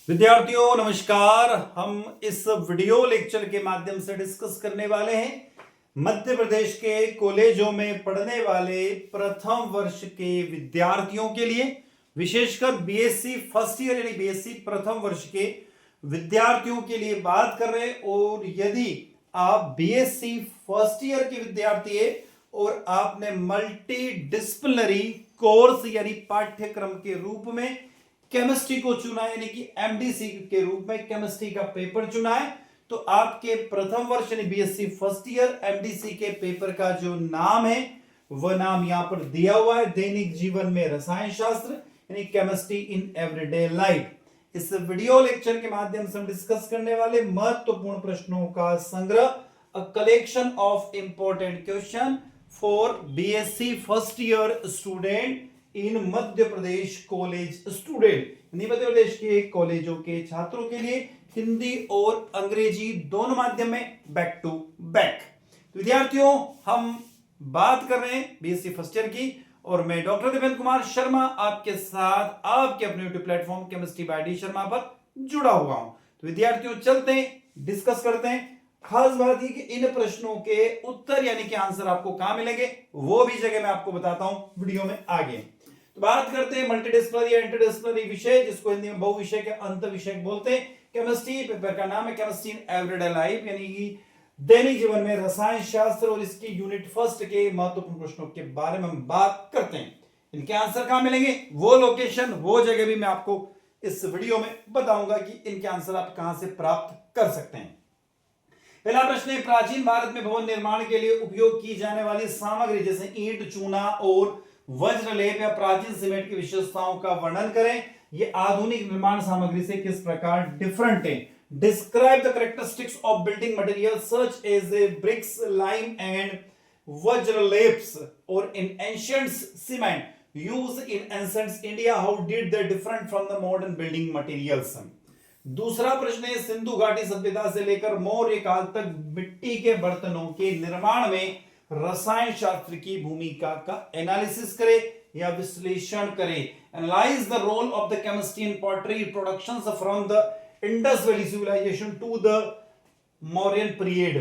विद्यार्थियों नमस्कार। हम इस वीडियो लेक्चर के माध्यम से डिस्कस करने वाले हैं मध्य प्रदेश के कॉलेजों में पढ़ने वाले प्रथम वर्ष के विद्यार्थियों के लिए, विशेषकर बीएससी फर्स्ट ईयर यानी बीएससी प्रथम वर्ष के विद्यार्थियों के लिए बात कर रहे हैं। और यदि आप बीएससी फर्स्ट ईयर के विद्यार्थी है और आपने मल्टी डिसिप्लिनरी कोर्स यानी पाठ्यक्रम के रूप में केमिस्ट्री को चुना है, यानी कि एमडीसी के रूप में केमिस्ट्री का पेपर चुना है, तो आपके प्रथम वर्ष यानी बीएससी फर्स्ट ईयर एमडीसी के पेपर का जो नाम है वह नाम यहां पर दिया हुआ है, दैनिक जीवन में रसायन शास्त्र यानी केमिस्ट्री इन एवरीडे लाइफ। इस वीडियो लेक्चर के माध्यम से हम डिस्कस करने वाले महत्वपूर्ण प्रश्नों का संग्रह, a collection of important question for BSc first year student in Madhya Pradesh college student, Madhya Pradesh के कॉलेजों के छात्रों के लिए हिंदी और अंग्रेजी दोनों माध्यम में बैक टू बैक। विद्यार्थियों हम बात कर रहे हैं बीएससी फर्स्ट ईयर की और मैं डॉक्टर देवेंद्र कुमार शर्मा आपके साथ आपके अपने YouTube platform chemistry by D Sharma पर जुड़ा हुआ हूं। तो विद्यार्थियों चलते हैं, डिस्कस करते हैं। खास बात यह कि इन प्रश्नों के उत्तर यानी कि आंसर आपको कहां मिलेंगे वो भी जगह मैं आपको बताता हूं वीडियो में आगे। तो बात करते हैं मल्टीडिसिप्लिनरी या इंटरडिसिप्लिनरी विषय, जिसको हिंदी में बहुविषय के अंत विषय बोलते हैं। केमिस्ट्री पेपर का नाम है केमिस्ट्री इन एवरीडे लाइफ यानी कि दैनिक जीवन में रसायन शास्त्र, और इसकी यूनिट फर्स्ट के महत्वपूर्ण प्रश्नों के बारे में हम बात करते हैं। इनके आंसर कहां मिलेंगे, वो लोकेशन वो जगह भी मैं आपको इस वीडियो में बताऊंगा कि इनके आंसर आप कहां से प्राप्त कर सकते हैं। पहला प्रश्न है, प्राचीन भारत में भवन निर्माण के लिए उपयोग की जाने वाली सामग्री जैसे ईंट, चूना और वज्रलेप या प्राचीन सीमेंट की विशेषताओं का वर्णन करें। ये आधुनिक निर्माण सामग्री से किस प्रकार डिफरेंट है। Describe the characteristics of building material such as a bricks, lime and वज्रलेप्स और in ancient cement used in ancient India, how did they different from the modern building materials. दूसरा प्रश्न है, सिंधु घाटी सभ्यता से लेकर मौर्य काल तक मिट्टी के बर्तनों के निर्माण में रसायन शास्त्र की भूमिका का एनालिसिस करे या विश्लेषण करे। Analyze the role of the chemistry in pottery productions from the Indus valley civilization to the Mauryan period.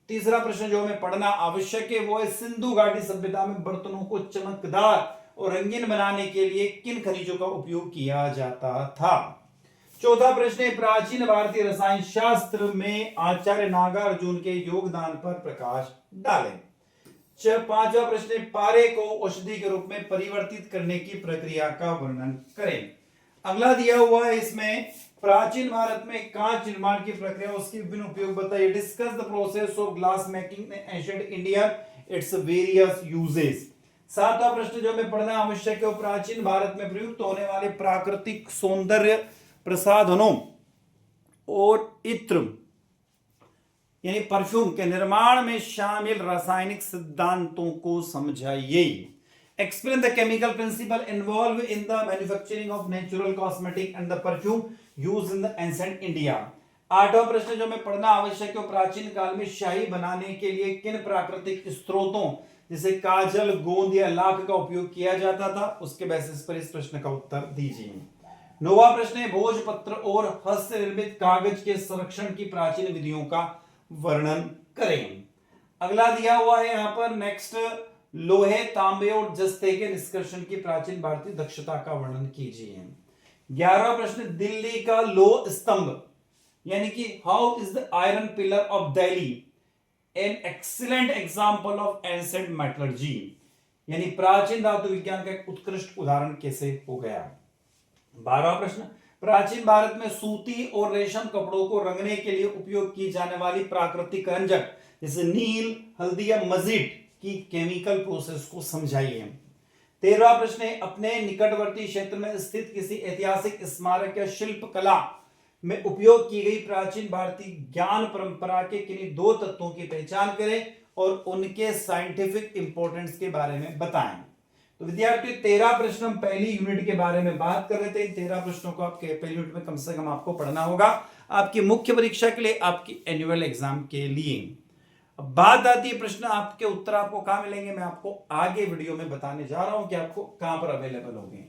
तीसरा प्रश्न जो हमें पढ़ना आवश्यक है वो है, सिंधु घाटी सभ्यता में बर्तनों को चमकदार और रंगीन बनाने के लिए किन खनिजों का उपयोग किया जाता था। चौथा प्रश्न है, प्राचीन भारतीय रसायन शास्त्र में आचार्य नागार्जुन के योगदान पर प्रकाश डालें। पांचवा प्रश्न, पारे को औषधि के रूप में परिवर्तित करने की प्रक्रिया का वर्णन करें। अगला दिया हुआ है इसमें, प्राचीन भारत में कांच निर्माण की प्रक्रिया उसके विभिन्न उपयोग बताइए। Discuss the process of glass making in ancient India, its various uses. सातवां प्रश्न जो हमें पढ़ना आवश्यक है, प्राचीन भारत में प्रयुक्त होने वाले प्राकृतिक सौंदर्य प्रसाधनों और इत्र यानी परफ्यूम के निर्माण में शामिल रासायनिक सिद्धांतों को समझाइए। Explain the chemical principle involve in the manufacturing of natural cosmetic and the perfume used in the ancient India. आठवां प्रश्न जो हमें पढ़ना आवश्यक है, प्राचीन काल में शाही बनाने के लिए किन प्राकृतिक स्रोतों जैसे काजल, गोंद या लाख का उपयोग किया जाता था, उसके बेसिस पर इस प्रश्न का उत्तर दीजिए। नौवां प्रश्न है, भोजपत्र और हस्त निर्मित कागज के संरक्षण की प्राचीन विधियों का वर्णन करें। अगला दिया हुआ है यहां पर नेक्स्ट, लोहे, तांबे और जस्ते के निष्कर्षण की प्राचीन भारतीय दक्षता का वर्णन कीजिए। 11वां प्रश्न, दिल्ली का लौह स्तंभ यानी कि how is the iron pillar of Delhi an excellent example of ancient metallurgy यानी प्राचीन धातु विज्ञान का एक उत्कृष्ट उदाहरण कैसे हो गया। 12वां प्रश्न, प्राचीन भारत में सूती और रेशम कपड़ों को रंगने के लिए उपयोग की जाने वाली प्राकृतिक रंजक जैसे नील, हल्दी या मजीट की केमिकल प्रोसेस को समझाइए। 13वां प्रश्न है, अपने निकटवर्ती क्षेत्र में स्थित किसी ऐतिहासिक स्मारक या शिल्प कला में उपयोग की गई प्राचीन भारतीय ज्ञान परंपरा के किन्हीं दो तत्वों की पहचान करें और उनके साइंटिफिक इंपॉर्टेंस के बारे में बताएं। तो विद्यार्थियों 13 प्रश्न हम पहली यूनिट के बारे में बात कर रहे थे। 13 प्रश्नों को आपके पहली यूनिट में कम से कम आपको पढ़ना होगा आपकी मुख्य परीक्षा के लिए, आपकी एनुअल एग्जाम के लिए। अब बात आती है प्रश्न आपके उत्तर आपको कहां मिलेंगे, मैं आपको आगे वीडियो में बताने जा रहा हूं कि आपको कहां पर अवेलेबल होंगे।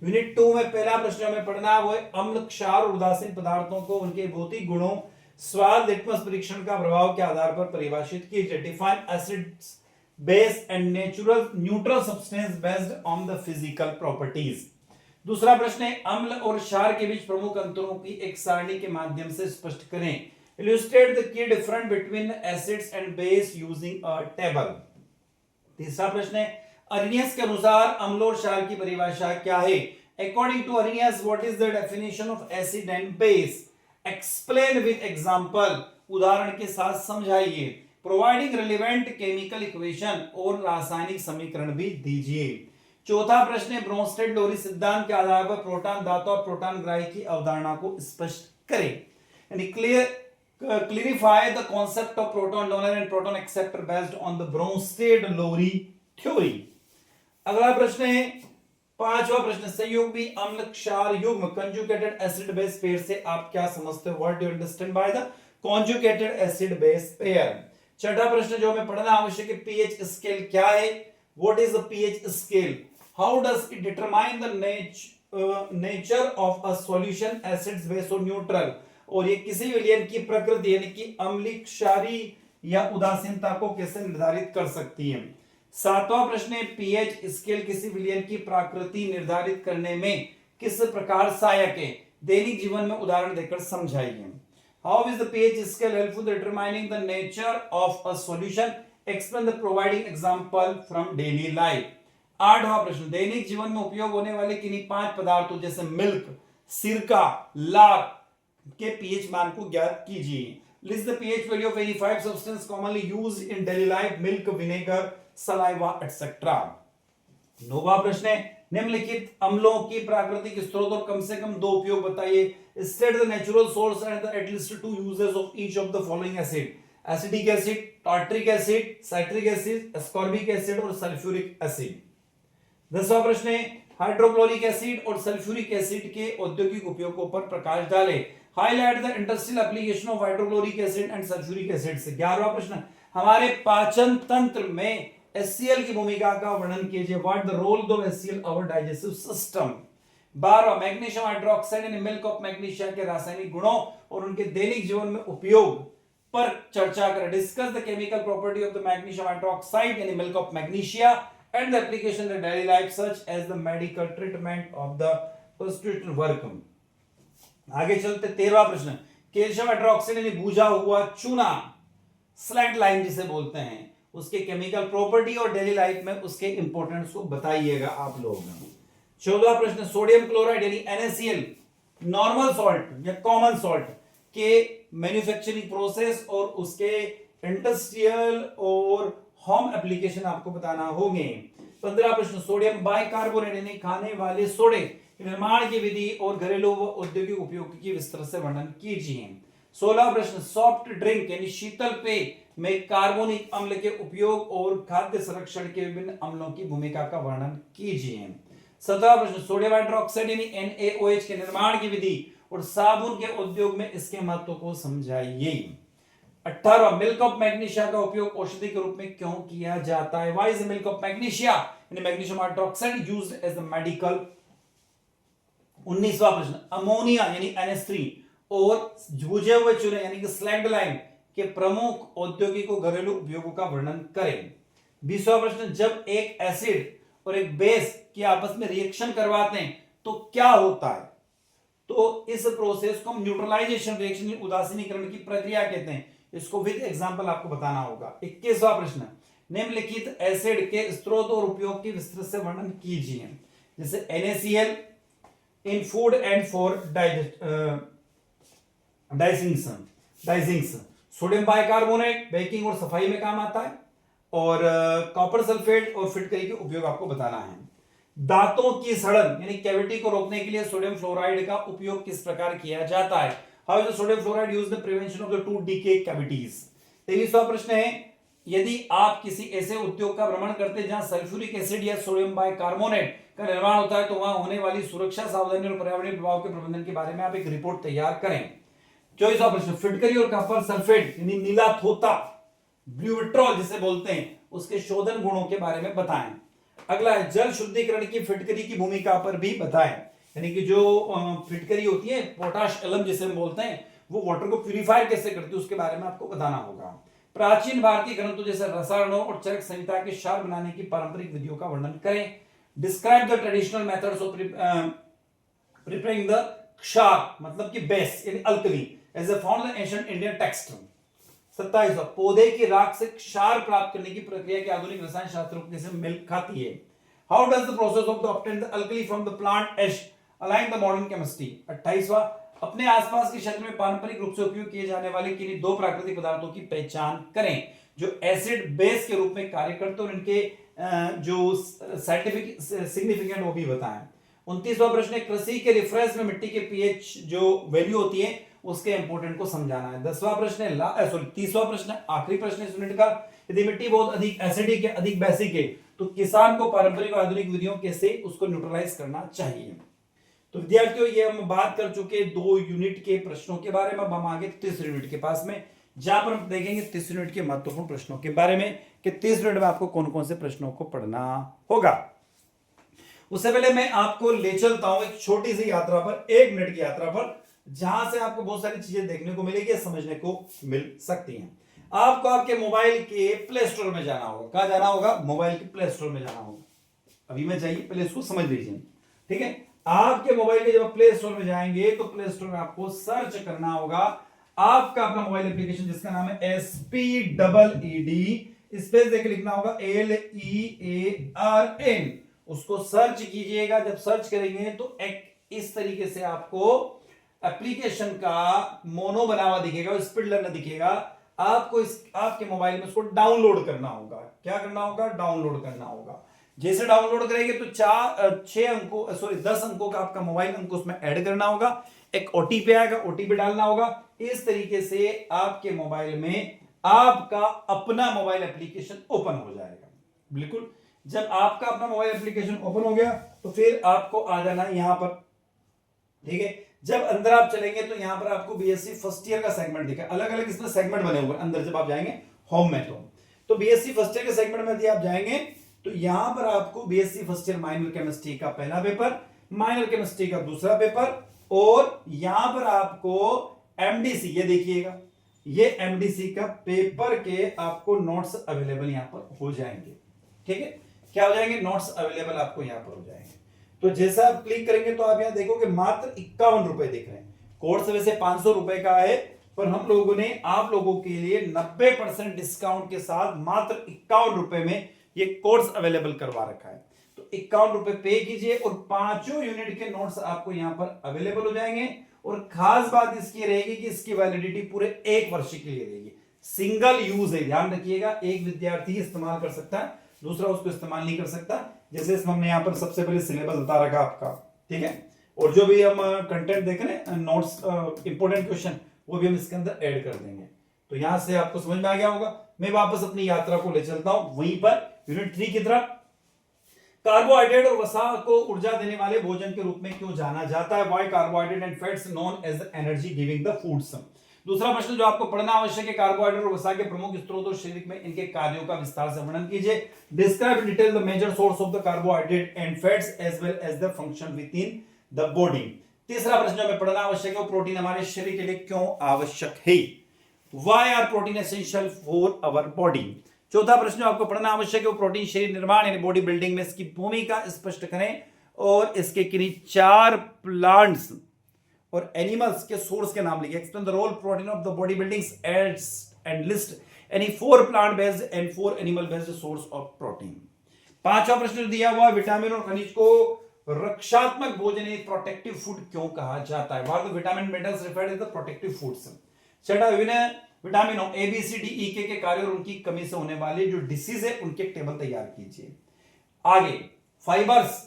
यूनिट 2 में पहला प्रश्न हमें पढ़ना है वो है अम्ल, क्षार और उदासीन पदार्थों को उनके भौतिक गुणों, स्वाद, लिटमस परीक्षण का प्रभाव के आधार पर परिभाषित कीजिए। Define acids, base and neutral substance based on the physical properties. दूसरा प्रश्न है अम्ल और क्षार के बीच प्रमुख अंतरों की एक सारणी के माध्यम से स्पष्ट करें। Illustrate the key difference between acids and base using a table. तीसरा प्रश्न है अरिनियस के अनुसार अम्ल और क्षार की परिभाषा क्या है। According to Arrhenius what is the definition of acid and base. Explain with example, उदाहरण के साथ समझाइए। प्रोवाइडिंग रिलेवेंट केमिकल इक्वेशन और रासायनिक समीकरण भी दीजिए। चौथा प्रश्न है ब्रोंस्टेड लोरी सिद्धांत के आधार पर प्रोटॉन दाता और प्रोटॉन ग्राही की अवधारणा को स्पष्ट करें। यानी clarify the concept of proton donor and proton acceptor based on the Bronsted Lowry theory. अगला प्रश्न है पांचवा प्रश्न संयुग्मी अम्ल क्षार युग्म कंजुगेटेड एसिड बेस पेयर से आप क्या समझते हो। What do you understand by the conjugated acid base pair. छठा प्रश्न जो हमें पढ़ना आवश्यक है पीएच स्केल क्या है। What is the pH scale, how does it determine the nature of a solution, acids, base और न्यूट्रल। और ये किसी विलयन की प्रकृति यानी कि अम्लीय, क्षारीय या उदासीनता को कैसे निर्धारित कर सकती है। सातवां प्रश्न है पीएच स्केल किसी विलयन की प्रकृति निर्धारित करने में किस प्रकार सहायक है। दैनिक जीवन में उदाहरण देकर समझाइए। How is the pH scale helpful determining the nature of a solution, explain the providing example from daily life. आठवां प्रश्न दैनिक जीवन में उपयोग होने वाले किन्हीं 5 पदार्थों जैसे मिल्क, सिरका, लार के पीएच मान को ज्ञात कीजिए। List the pH value of any 5 substance commonly used in daily life, milk, vinegar, saliva etcetera. नौवां प्रश्न है निम्नलिखित अम्लों की प्राकृतिक स्रोत और कम से कम 2 उपयोग बताइए। State the natural source and the at least 2 uses of each of the following acid. Acidic acid, tartaric acid, citric acid, ascorbic acid और सल्फ्यूरिक एसिड। 10वां प्रश्न है हाइड्रोक्लोरिक एसिड और सल्फ्यूरिक एसिड के औद्योगिक उपयोगों पर प्रकाश डालें। Highlight the industrial application of hydrochloric acid and sulphuric acid से। 11वां प्रश्न हमारे पाचन तंत्र में HCl की भूमिका का वर्णन कीजिए। What the role of HCl our digestive system. 12वां मैग्नीशियम हाइड्रोक्साइड यानी मिल्क ऑफ मैग्नीशिया के रासायनिक गुणों और उनके दैनिक जीवन में उपयोग पर चर्चा करें। Discuss the chemical property of the magnesium hydroxide यानी milk of magnesia and the application in daily life such as the medical treatment of the prostitution work. आगे चलते 13वां प्रश्न कैल्शियम हाइड्रोक्साइड यानी भूजा हुआ चूना, स्लैग लाइम जिसे बोलते हैं, उसके केमिकल प्रॉपर्टी और डेली लाइफ में उसके इंपॉर्टेंस को बताइएगा आप लोग। 14वां प्रश्न सोडियम क्लोराइड यानी NaCl नॉर्मल सॉल्ट या कॉमन सॉल्ट के मैन्युफैक्चरिंग प्रोसेस और उसके इंडस्ट्रियल और होम एप्लीकेशन आपको बताना होंगे। 15वां प्रश्न सोडियम बाइकार्बोनेट यानी खाने वाले सोडे निर्माण की विधि और घरेलू व औद्योगिक उपयोग की विस्तार से वर्णन कीजिए। 16वां प्रश्न सॉफ्ट ड्रिंक यानी शीतल पेय में कार्बोनिक अम्ल के उपयोग और खाद्य संरक्षण के विभिन्न अम्लों की भूमिका का वर्णन कीजिए। 17वां प्रश्न सोडियम हाइड्रोक्साइड यानी NaOH के निर्माण की विधि और साबुन के उद्योग में इसके महत्व को समझाइए। 18वां मिल्क ऑफ मैग्नीशिया का उपयोग औषधि के रूप में क्यों किया जाता है। Why is the milk of magnesia यानी magnesium hydroxide used as the medical. 19वां प्रश्न अमोनिया यानी NH3 और भुजे हुए चूने यानी कि स्लैग्ड लाइम के प्रमुख औद्योगिक और घरेलू उपयोगों का वर्णन करें। 20वां प्रश्न जब एक एसिड और एक बेस की आपस में रिएक्शन करवाते हैं तो क्या होता है। तो इस प्रोसेस को हम न्यूट्रलाइजेशन रिएक्शन उदासीनीकरण की प्रक्रिया कहते हैं। इसको विद एग्जांपल आपको बताना होगा। 21वां प्रश्न निम्नलिखित एसिड के स्रोत और उपयोग की विस्तृत से वर्णन कीजिए। जैसे NaCl in food and for dyeings, sodium bicarbonate baking और सफाई में काम आता है, और कॉपर सल्फेट और फिटकरी के उपयोग आपको बताना है। दांतों की सड़न यानी कैविटी को रोकने के लिए सोडियम फ्लोराइड का उपयोग किस प्रकार किया जाता है। How is the sodium fluoride used in prevention of the tooth decay cavities. 23वां प्रश्न है यदि आप किसी ऐसे उद्योग का भ्रमण करते हैं जहां सल्फ्यूरिक एसिड या सोडियम बाइकार्बोनेट का निर्माण होता है तो वहां होने वाली सुरक्षा सावधानी और पर्यावरणीय प्रभाव के प्रबंधन के बारे में आप एक रिपोर्ट तैयार करें। 24वां प्रश्न फिटकरी और कॉपर सल्फेट यानी नीला थोता ब्लू विट्रॉल जिसे बोलते हैं उसके शोधन गुणों के बारे में बताएं। अगला है जल शुद्धिकरण की फिटकरी की भूमिका पर भी बताएं। यानी कि जो फिटकरी होती है पोटाश एलम जिसे हम बोलते हैं, वो वाटर को प्यूरिफायर कैसे करती है उसके बारे में आपको बताना होगा। प्राचीन भारतीय ग्रंथों जैसे रसायनों और चरक संहिता के क्षार बनाने की पारंपरिक विधियों का वर्णन करें। Describe the traditional methods of preparing the kshar मतलब कि बेस यानी alkali as a found in ancient Indian text. 27 पौधे की राख से क्षार प्राप्त करने की प्रक्रिया के आधुनिक रसायन शास्त्र को कैसे मेल खाती है। How does the process of the obtain the alkali from the plant ash align the modern chemistry. 28वां अपने आसपास के क्षेत्र में पारंपरिक रूप से उपयोग किए जाने वाले किन्हीं दो प्राकृतिक पदार्थों की पहचान करें जो एसिड बेस के रूप में कार्य करते हैं और इनके जो साइंटिफिक सिग्निफिकेंट वो भी बताएं। 29वां प्रश्न है कृषि के रेफरेंस में मिट्टी के पीएच जो वैल्यू होती है उसके इंपोर्टेंट को समझाना है। 10वां प्रश्न है 30वां प्रश्न है आखिरी प्रश्न इस यूनिट का, यदि मिट्टी बहुत अधिक एसिडिक है अधिक बेसिक है तो किसान को पारंपरिक और आधुनिक विधियों कैसे उसको न्यूट्रलाइज करना चाहिए। तो विद्यार्थियों ये हम बात कर चुके 2 यूनिट के प्रश्नों के बारे में। अब हम आगे 30 यूनिट के पास में जहां पर हम देखेंगे 30 यूनिट के महत्वपूर्ण प्रश्नों के बारे में कि 30 यूनिट में आपको कौन कौन से प्रश्नों को पढ़ना होगा। उससे पहले मैं आपको ले चलता हूं एक छोटी सी यात्रा पर, 1 मिनट की यात्रा पर, जहां से आपको बहुत सारी चीजें देखने को मिलेगी, समझने को मिल सकती हैं। आपको आपके मोबाइल के प्ले स्टोर में जाना होगा। कहां जाना होगा? मोबाइल के प्ले स्टोर में जाना होगा। अभी मैं चाहिए पहले इसको समझ लीजिए, ठीक है। आपके मोबाइल के जब प्ले स्टोर में जाएंगे तो प्ले स्टोर में आपको सर्च करना होगा आपका अपना मोबाइल एप्लीकेशन जिसका नाम है SPEED स्पेस देके लिखना होगा LEARN। उसको सर्च कीजिएगा। जब सर्च करेंगे तो एक इस तरीके से आपको एप्लीकेशन का मोनो बना हुआ दिखेगा, स्पीड लर्नर दिखेगा। आपको आपके मोबाइल में उसको डाउनलोड करना होगा। क्या करना होगा? डाउनलोड करना होगा। जैसे डाउनलोड करेंगे तो 10 अंकों का आपका मोबाइल अंक उसमें ऐड करना होगा। एक ओटीपी आएगा, ओटीपी डालना होगा। इस तरीके से आपके मोबाइल में आपका अपना मोबाइल एप्लीकेशन ओपन हो जाएगा। बिल्कुल, जब आपका अपना मोबाइल एप्लीकेशन ओपन हो गया तो फिर आपको आ जाना यहां पर, ठीक है। जब अंदर आप चलेंगे तो यहां पर आपको बीएससी फर्स्ट ईयर का सेगमेंट दिखा, अलग अलग इसमें सेगमेंट बने हुए अंदर। जब आप जाएंगे होम में तो बीएससी फर्स्ट ईयर के सेगमेंट में यदि आप जाएंगे तो यहां पर आपको BSc first year minor chemistry का पहला पेपर, माइनर केमिस्ट्री का दूसरा पेपर, और यहां पर आपको एमडीसी, ये देखिएगा, ये एमडीसी का पेपर के आपको नोट्स अवेलेबल यहां पर हो जाएंगे, ठीक है। क्या हो जाएंगे? नोट्स अवेलेबल आपको यहां पर हो जाएंगे। तो जैसा आप क्लिक करेंगे तो आप यहां देखोगे मात्र 51 रुपए दिख रहे हैं। कोर्स वैसे 500 रुपए का है, पर हम लोगों ने आप लोगों के लिए 90% डिस्काउंट के साथ मात्र 51 रुपए में ये कोर्स अवेलेबल करवा रखा है। तो 51 रुपए पे कीजिए और 5 यूनिट के नोट्स आपको यहां पर अवेलेबल हो जाएंगे। और खास बात इसकी रहेगी कि इसकी वैलिडिटी पूरे 1 वर्ष के लिए रहेगी। सिंगल यूज है, ध्यान रखिएगा। एक विद्यार्थी इस्तेमाल कर सकता है, दूसरा उसको इस्तेमाल नहीं कर सकता। जैसे हमने यहाँ पर सबसे पहले सिलेबस बता रखा आपका, ठीक है। और जो भी हम कंटेंट देख रहे हैं, नोट्स, इंपोर्टेंट क्वेश्चन, वो भी हम इसके अंदर ऐड कर देंगे। तो यहां से आपको समझ में आ गया होगा। मैं वापस अपनी यात्रा को ले चलता हूं वहीं पर यूनिट 3 की तरफ। कार्बोहाइड्रेट और वसा को ऊर्जा देने वाले भोजन के रूप में क्यों जाना जाता है? Why carbohydrate and fats known as the energy giving the foods. दूसरा प्रश्न जो आपको पढ़ना आवश्यक है, कार्बोहाइड्रेट और वसा के प्रमुख स्रोत और शरीर में इनके कार्यों का विस्तार से वर्णन कीजिए। Describe in detail the major source of the carbohydrate and fats as well as the function with in the body. तीसरा प्रश्न जो हमें पढ़ना आवश्यक है, वो प्रोटीन हमारे शरीर के लिए क्यों आवश्यक है? Why are protein essential for our body. चौथा प्रश्न जो आपको पढ़ना आवश्यक है, वो प्रोटीन शरीर निर्माण यानी बॉडी बिल्डिंग में इसकी भूमिका स्पष्ट करें और इसके किन्हीं 4 प्लांट्स और एनिमल्स के सोर्स के नाम लिखिए। Explain the role protein of the body buildings and list any 4 plant based and 4 animal based source of protein. पांचवा प्रश्न दिया हुआ, विटामिन और खनिज को रक्षात्मक भोजन प्रोटेक्टिव फूड क्यों कहा जाता है? What the vitamin metals referred as the protective foods. छठा, विभिन्न विटामिनों A B C D E के कार्य और उनकी कमी से होने वाले जो डिसीज है उनके टेबल तैयार कीजिए। आगे, फाइबर्स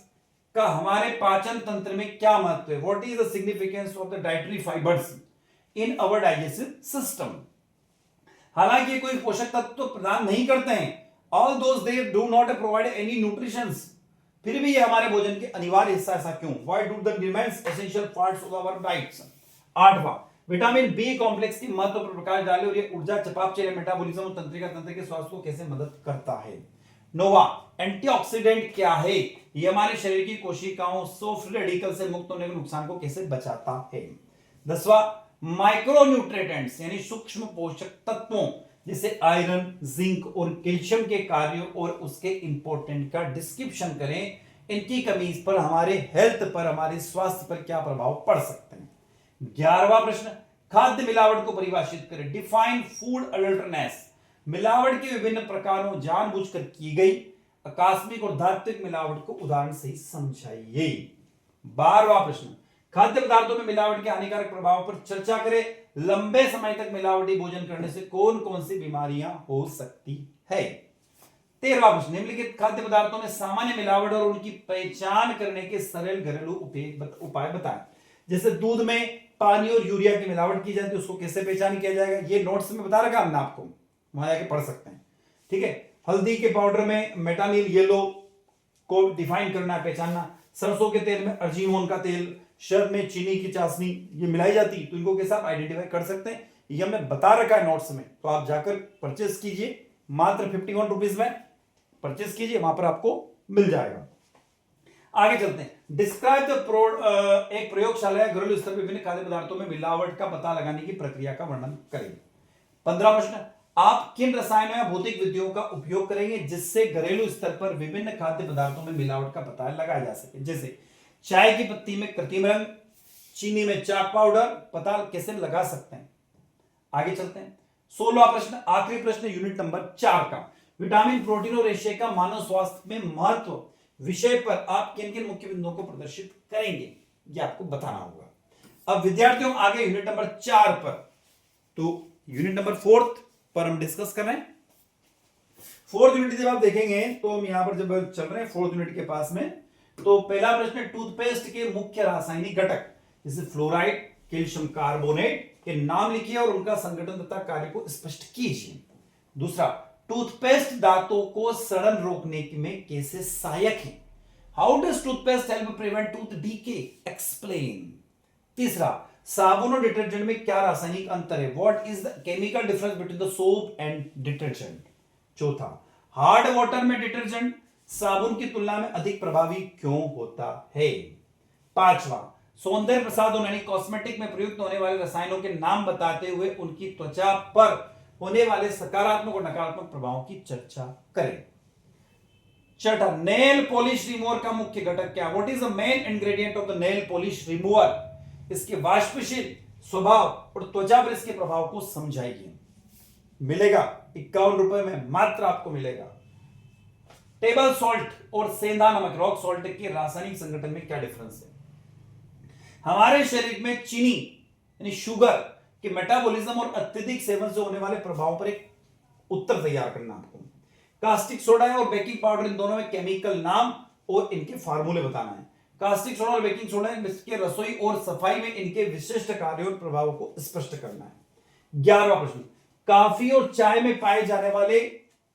का हमारे पाचन तंत्र में क्या महत्व है? What is the significance of the dietary fibres in our digestive system. हालांकि कोई पोषक तत्व तो प्रदान नहीं करते हैं, all those they do not provide any nutritions, फिर भी ये हमारे भोजन के अनिवार्य हिस्सा, ऐसा क्यों? Why do the remains essential parts of our diets. आठवां, विटामिन बी कॉम्प्लेक्स की महत्व पर प्रकाश डाले और ये ऊर्जा, चयापचय, मेटाबॉलिज्म और तंत्रिका तंत्र के स्वास्थ्य को कैसे मदद करता है। नोवा, एंटीऑक्सीडेंट क्या है? ये हमारे शरीर की कोशिकाओं फ्री रेडिकल से मुक्त होने के नुकसान को कैसे बचाता है? 10वां, माइक्रोन्यूट्रिएंट्स यानी सूक्ष्म पोषक तत्वों जैसे आयरन, जिंक और कैल्शियम के कार्यों और उसके इंपॉर्टेंट का डिस्क्रिप्शन करें। इनकी कमी पर हमारे हेल्थ पर, हमारे स्वास्थ्य पर क्या प्रभाव पड़ सकते हैं? 11वां प्रश्न, खाद्य मिलावट को परिभाषित करें। Define food adulteration. मिलावट के विभिन्न प्रकारों, जानबूझकर की गई, आकस्मिक और धात्विक मिलावट को उदाहरण से समझाइए। 12वां प्रश्न, खाद्य पदार्थों में मिलावट के हानिकारक प्रभाव पर चर्चा करें। लंबे समय तक मिलावटी भोजन करने से कौन कौन सी बीमारियां हो सकती है? 13वां प्रश्न, निम्नलिखित खाद्य पदार्थों में सामान्य मिलावट और उनकी पहचान करने के सरल घरेलू उपाय बताएं। जैसे दूध में पानी और यूरिया की मिलावट की जाती है, उसको कैसे पहचान किया जाएगा? ये नोट्स में बता रखा हमने आपको, वहां जाके पढ़ सकते हैं। ठीक है। हल्दी के पाउडर में मेटानिल येलो को डिफाइन करना है, पहचानना। सरसों के तेल में अर्जिनोन का तेल, शहद में चीनी की चाशनी, ये मिलाई जाती, तो इनको कैसे आप आइडेंटिफाई कर सकते हैं? ये हमने बता रखा है नोट्स में, तो आप जाकर परचेस कीजिए, मात्र 51 रुपीज में परचेस कीजिए, वहां पर आपको मिल जाएगा। आगे चलते हैं। डिस्क्राइब द एक प्रयोगशाला या घरेलू स्तर पर विभिन्न खाद्य पदार्थों में मिलावट का पता लगाने की प्रक्रिया का वर्णन करें। 15 प्रश्न, आप किन रसायनों या भौतिक विधियों का उपयोग करेंगे जिससे घरेलू स्तर पर विभिन्न खाद्य पदार्थों में मिलावट का पता लगाया जा सके? जैसे चाय की पत्ती में कृत्रिम रंग, चीनी में चाक पाउडर, पता कैसे लगा सकते हैं? आगे चलते हैं। 16वां प्रश्न, आखिरी प्रश्न यूनिट नंबर 4 का, विटामिन, प्रोटीन और रेशे का मानव स्वास्थ्य में महत्व विषय पर आप किन किन मुख्य बिंदुओं को प्रदर्शित करेंगे? ये आपको बताना होगा। अब विद्यार्थियों आगे यूनिट नंबर 4 पर, तो यूनिट नंबर 4 पर हम डिस्कस कर रहे हैं। 4th यूनिट जब आप देखेंगे तो हम यहां पर जब चल रहे हैं 4th यूनिट के पास में, तो पहला प्रश्न, टूथपेस्ट के मुख्य रासायनिक घटक जैसे फ्लोराइड, कैल्शियम कार्बोनेट के नाम लिखिए और उनका संगठन तथा कार्य को स्पष्ट कीजिए। दूसरा, टूथपेस्ट दांतों को सड़न रोकने में कैसे सहायक है? How does toothpaste help prevent tooth decay? Explain. तीसरा, साबुन और डिटर्जेंट में क्या रासायनिक अंतर है? What is the chemical difference between the soap and detergent? चौथा, हार्ड वाटर में डिटर्जेंट साबुन की तुलना में अधिक प्रभावी क्यों होता है? पांचवा, सौंदर्य प्रसाधन यानी कॉस्मेटिक में प्रयुक्त होने वाले रसायनों के नाम बताते हुए उनकी त्वचा पर होने वाले सकारात्मक और नकारात्मक प्रभावों की चर्चा करें। छठा, नेल पॉलिश रिमूवर का मुख्य घटक क्या? What is the main ingredient of the nail polish remover? इसके वाष्पशील स्वभाव और त्वचा पर इसके प्रभाव को समझाइए। मिलेगा 51 रुपए में मात्र आपको मिलेगा। टेबल सॉल्ट और सेंधा नमक, रॉक सॉल्ट के रासायनिक संगठन में क्या डिफरेंस है? हमारे शरीर में चीनी यानी शुगर के मेटाबॉलिज्म और अत्यधिक सेवन से होने वाले प्रभावों पर एक उत्तर तैयार करना आपको। कास्टिक सोडा और बेकिंग पाउडर, इन दोनों में केमिकल नाम और इनके फार्मूले बताना है। कास्टिक सोडा और बेकिंग सोडा इसके रसोई और सफाई में इनके विशिष्ट कार्यों और प्रभावों को स्पष्ट करना है। 11वां प्रश्न, कॉफी और चाय में पाए जाने वाले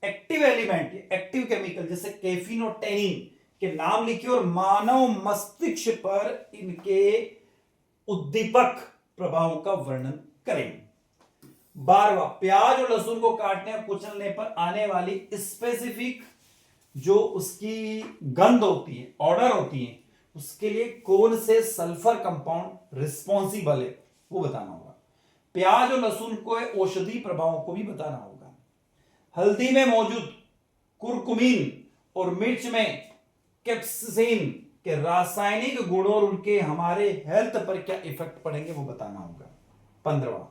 एक्टिव एलिमेंट, एक्टिव केमिकल जैसे कैफीन और टैनिन के नाम लिखिए और मानव मस्तिष्क पर इनके उद्दीपक प्रभावों का वर्णन करें। 12वां, प्याज और लहसुन को काटने और कुचलने पर आने वाली स्पेसिफिक जो उसकी गंध होती है, ऑर्डर होती है, उसके लिए कौन से सल्फर कंपाउंड रिस्पॉन्सिबल है वो बताना होगा। प्याज और लहसुन को औषधि प्रभावों को भी बताना होगा। हल्दी में मौजूद कुरकुमीन और मिर्च में कैप्साइसिन के रासायनिक गुणों और उनके हमारे हेल्थ पर क्या इफेक्ट पड़ेंगे वो बताना होगा। 15वां,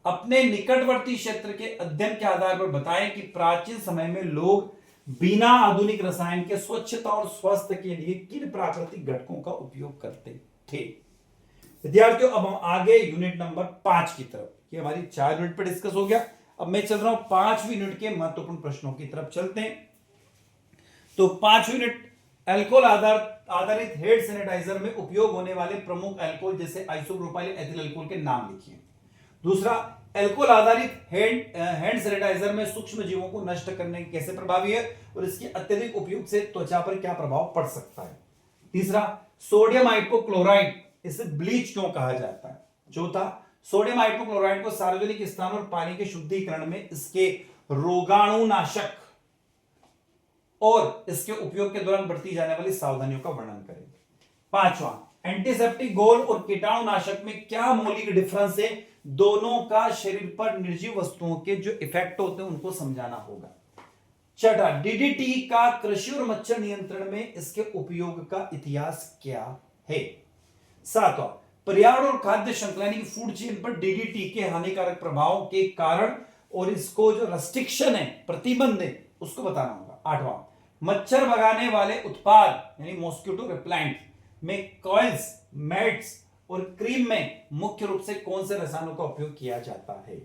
अपने निकटवर्ती क्षेत्र के अध्ययन के आधार पर बताएं कि प्राचीन समय में लोग बिना आधुनिक रसायन के स्वच्छता और स्वास्थ्य के लिए किन प्राकृतिक घटकों का उपयोग करते थे? विद्यार्थियों अब हम आगे यूनिट नंबर 5 की तरफ, ये हमारी 4 यूनिट पर डिस्कस हो गया। अब मैं चल रहा हूं 5वीं यूनिट के महत्वपूर्ण प्रश्नों की तरफ चलते हैं। तो 5वीं यूनिट, अल्कोहल आधारित हेड सैनिटाइजर में उपयोग होने वाले प्रमुख अल्कोहल जैसे आइसोप्रोपाइल एथिल अल्कोहल के नाम लिखिए। दूसरा, अल्कोहल आधारित हैंड सैनिटाइजर में सूक्ष्म जीवों को नष्ट करने के कैसे प्रभावी है और इसके अत्यधिक उपयोग से त्वचा पर क्या प्रभाव पड़ सकता है। तीसरा, सोडियम हाइपोक्लोराइड, इसे ब्लीच क्यों कहा जाता है। चौथा, सोडियम हाइपोक्लोराइड को सार्वजनिक स्थान और पानी के शुद्धिकरण में इसके रोगाणुनाशक और इसके उपयोग के दौरान बरती जाने वाली सावधानियों का वर्णन करें। पांचवा, एंटीसेप्टिक घोल और कीटाणुनाशक में क्या मौलिक डिफरेंस है, दोनों का शरीर पर निर्जीव वस्तुओं के जो इफेक्ट होते हैं उनको समझाना होगा। छठा, डीडीटी का कृषि और मच्छर नियंत्रण में इसके उपयोग का इतिहास क्या है। सातवां, पर्यावरण और खाद्य श्रृंखला यानी फूड चेन पर डीडीटी के हानिकारक प्रभाव के कारण और इसको जो रेस्ट्रिक्शन है, प्रतिबंध है, उसको बताना होगा। आठवां, मच्छर भगाने वाले उत्पाद यानी मॉस्किटो रिपेलेंट में कॉइल्स, मैट्स और क्रीम में मुख्य रूप से कौन से रसायनों का उपयोग किया जाता है।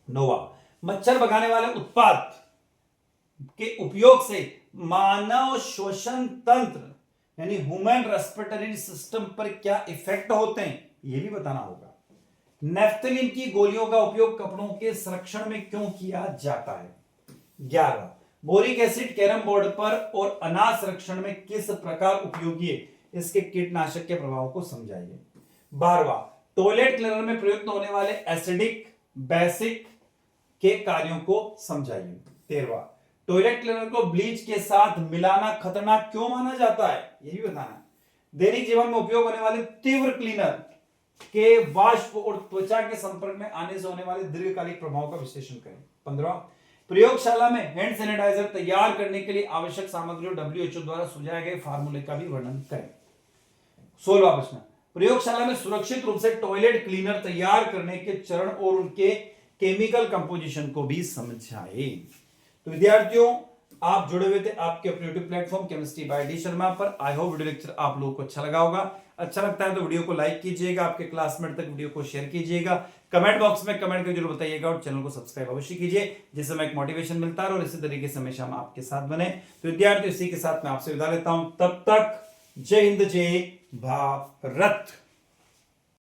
नौवां, मच्छर भगाने वाले उत्पाद के उपयोग से मानव श्वसन तंत्र यानी ह्यूमन रेस्पिरेटरी सिस्टम पर क्या इफेक्ट होते हैं, यह भी बताना होगा। नेफ्थलीन की गोलियों का उपयोग कपड़ों के संरक्षण में क्यों किया जाता है। 11, बोरिक एसिड कैरम बोर्ड पर और अनाज संरक्षण में किस प्रकार उपयोगी है, इसके कीटनाशक के प्रभाव को समझाइए। 12वां, टॉयलेट क्लीनर में प्रयुक्त होने वाले एसिडिक बेसिक के कार्यों को समझाइए। 13वां, टॉयलेट क्लीनर को ब्लीच के साथ मिलाना खतरनाक क्यों माना जाता है, यह भी बताना। दैनिक जीवन में उपयोग होने वाले तीव्र क्लीनर के वाष्प और त्वचा के संपर्क में आने से होने वाले दीर्घकालिक प्रभाव का विश्लेषण करें। 15वां, प्रयोगशाला में हैंड सैनिटाइजर तैयार करने के लिए आवश्यक सामग्री और WHO द्वारा सुझाए गए फार्मूले का भी वर्णन करें। 16वां प्रश्न, प्रयोगशाला में सुरक्षित रूप से टॉयलेट क्लीनर तैयार करने के चरण और उनके केमिकल कंपोजिशन को भी समझाए। तो विद्यार्थियों, आप जुड़े हुए थे आपके अपने YouTube platform chemistry by D Sharma पर। आई होप वीडियो लेक्चर आप लोगों को अच्छा लगा होगा। अच्छा लगता है तो वीडियो को लाइक कीजिएगा, आपके क्लासमेट तक वीडियो को शेयर कीजिएगा, कमेंट बॉक्स में कमेंट करके जरूर बताइएगा और चैनल को सब्सक्राइब अवश्य कीजिए, जिससे मैं एक मोटिवेशन मिलता है और इसी तरीके से हमेशा हम आपके साथ बने। तो विद्यार्थियों, इसी के साथ मैं आपसे विदा लेता हूं। तब तक जय हिंद, जय भारत।